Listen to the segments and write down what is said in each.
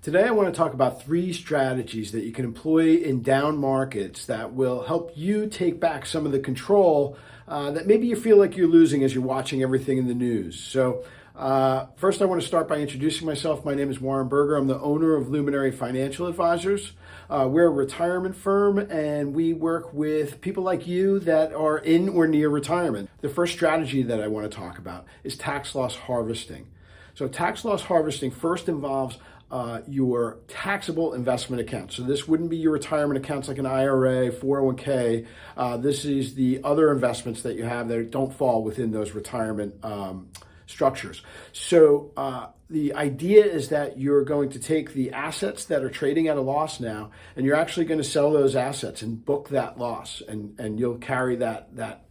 Today I want to talk about 3 strategies that you can employ in down markets that will help you take back some of the control that maybe you feel like you're losing as you're watching everything in the news. So first I want to start by introducing myself. My name is Warren Berger. I'm the owner of Luminary Financial Advisors. We're a retirement firm and we work with people like you that are in or near retirement. The first strategy that I want to talk about is tax loss harvesting. So tax loss harvesting first involves your taxable investment account. So this wouldn't be your retirement accounts like an IRA, 401k. This is the other investments that you have that don't fall within those retirement structures. So the idea is that you're going to take the assets that are trading at a loss now, and you're actually going to sell those assets and book that loss, and you'll carry that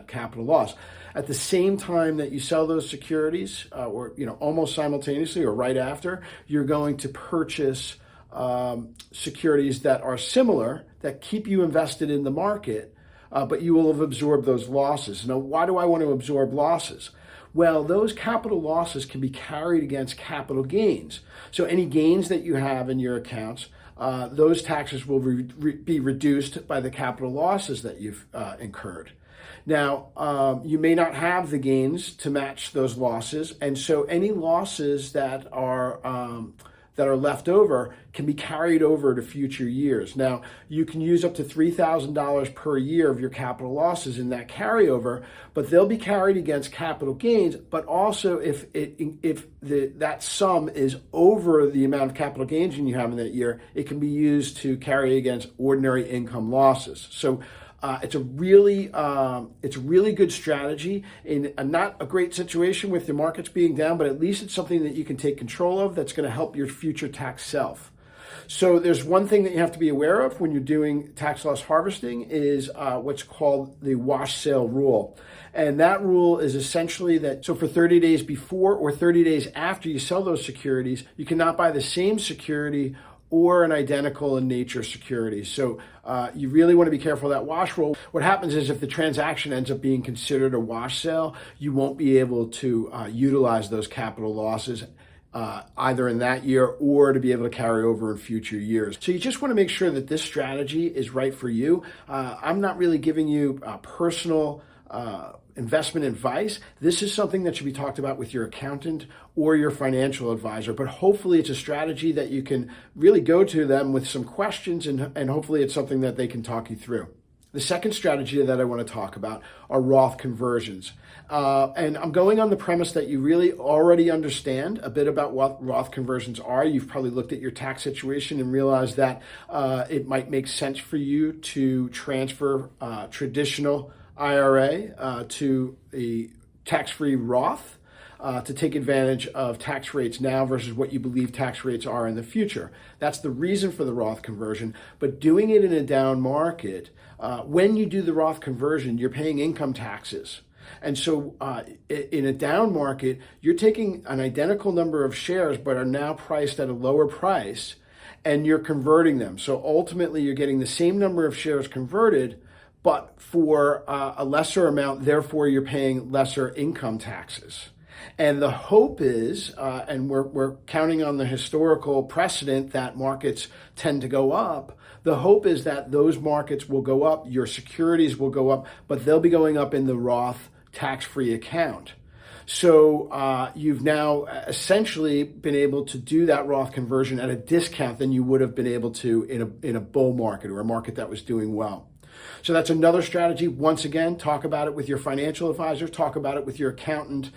capital loss. At the same time that you sell those securities, or almost simultaneously or right after, you're going to purchase securities that are similar, that keep you invested in the market, but you will have absorbed those losses. Now, why do I want to absorb losses? Well, those capital losses can be carried against capital gains. So any gains that you have in your accounts, those taxes will be reduced by the capital losses that you've incurred. Now, you may not have the gains to match those losses, and so any losses that are left over can be carried over to future years. Now, you can use up to $3,000 per year of your capital losses in that carryover, but they'll be carried against capital gains. But also, if that sum is over the amount of capital gains you have in that year, it can be used to carry against ordinary income losses. So it's a really good strategy in not a great situation with the markets being down, but at least it's something that you can take control of that's going to help your future tax self. So there's one thing that you have to be aware of when you're doing tax loss harvesting is what's called the wash sale rule. And that rule is essentially that, so for 30 days before or 30 days after you sell those securities, you cannot buy the same security or an identical in nature security. So you really want to be careful of that wash rule. What happens is if the transaction ends up being considered a wash sale, you won't be able to utilize those capital losses either in that year or to be able to carry over in future years. So you just want to make sure that this strategy is right for you. I'm not really giving you personal investment advice. This is something that should be talked about with your accountant or your financial advisor, but hopefully it's a strategy that you can really go to them with some questions, and hopefully it's something that they can talk you through. The second strategy that I want to talk about are Roth conversions. And I'm going on the premise that you really already understand a bit about what Roth conversions are. You've probably looked at your tax situation and realized that it might make sense for you to transfer traditional IRA to a tax-free Roth to take advantage of tax rates now versus what you believe tax rates are in the future. That's the reason for the Roth conversion. But doing it in a down market, when you do the Roth conversion, you're paying income taxes. And so in a down market, you're taking an identical number of shares but are now priced at a lower price, and you're converting them. So ultimately, you're getting the same number of shares converted, but for a lesser amount, therefore you're paying lesser income taxes. And the hope is, and we're counting on the historical precedent that markets tend to go up, the hope is that those markets will go up, your securities will go up, but they'll be going up in the Roth tax-free account. So you've now essentially been able to do that Roth conversion at a discount than you would have been able to in a bull market or a market that was doing well. So that's another strategy. Once again, talk about it with your financial advisor, talk about it with your accountant.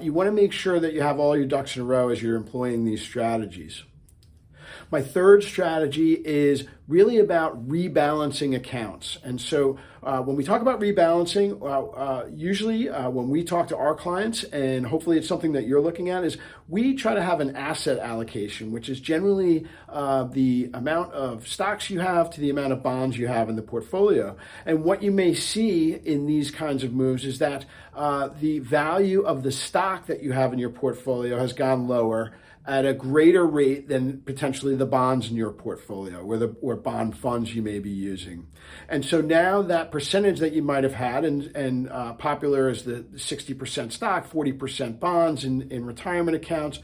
You want to make sure that you have all your ducks in a row as you're employing these strategies. My third strategy is really about rebalancing accounts. And so when we talk about rebalancing, usually when we talk to our clients, and hopefully it's something that you're looking at, is we try to have an asset allocation, which is generally the amount of stocks you have to the amount of bonds you have in the portfolio. And what you may see in these kinds of moves is that the value of the stock that you have in your portfolio has gone lower at a greater rate than potentially the bonds in your portfolio or bond funds you may be using. And so now that percentage that you might have had, and popular is the 60% stock, 40% bonds in retirement accounts,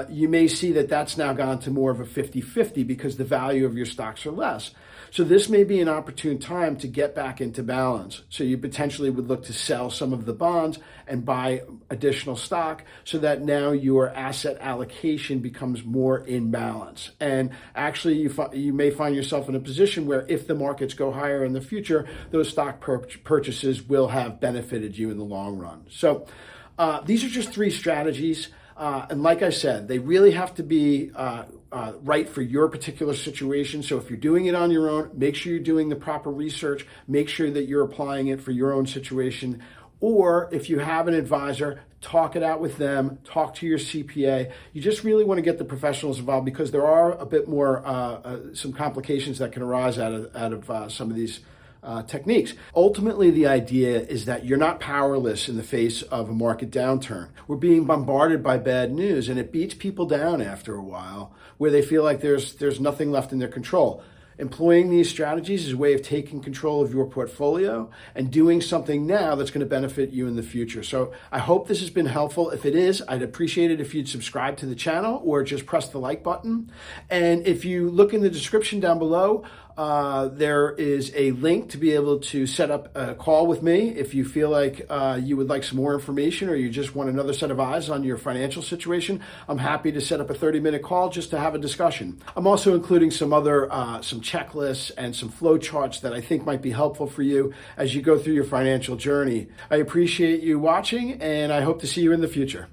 you may see that that's now gone to more of a 50-50 because the value of your stocks are less. So this may be an opportune time to get back into balance. So you potentially would look to sell some of the bonds and buy additional stock so that now your asset allocation becomes more in balance. And actually, you may find yourself in a position where if the markets go higher in the future, those stock purchases will have benefited you in the long run. So these are just 3 strategies. And like I said, they really have to be right for your particular situation. So if you're doing it on your own, make sure you're doing the proper research. Make sure that you're applying it for your own situation. Or if you have an advisor, talk it out with them, talk to your CPA. You just really want to get the professionals involved because there are a bit more, some complications that can arise out of some of these techniques. Ultimately, the idea is that you're not powerless in the face of a market downturn. We're being bombarded by bad news, and it beats people down after a while where they feel like there's nothing left in their control. Employing these strategies is a way of taking control of your portfolio and doing something now that's going to benefit you in the future. So I hope this has been helpful. If it is, I'd appreciate it if you'd subscribe to the channel or just press the like button. And if you look in the description down below, there is a link to be able to set up a call with me if you feel like you would like some more information or you just want another set of eyes on your financial situation. I'm happy to set up a 30-minute call just to have a discussion. I'm also including some other some checklists and some flow charts that I think might be helpful for you as you go through your financial journey. I appreciate you watching, and I hope to see you in the future.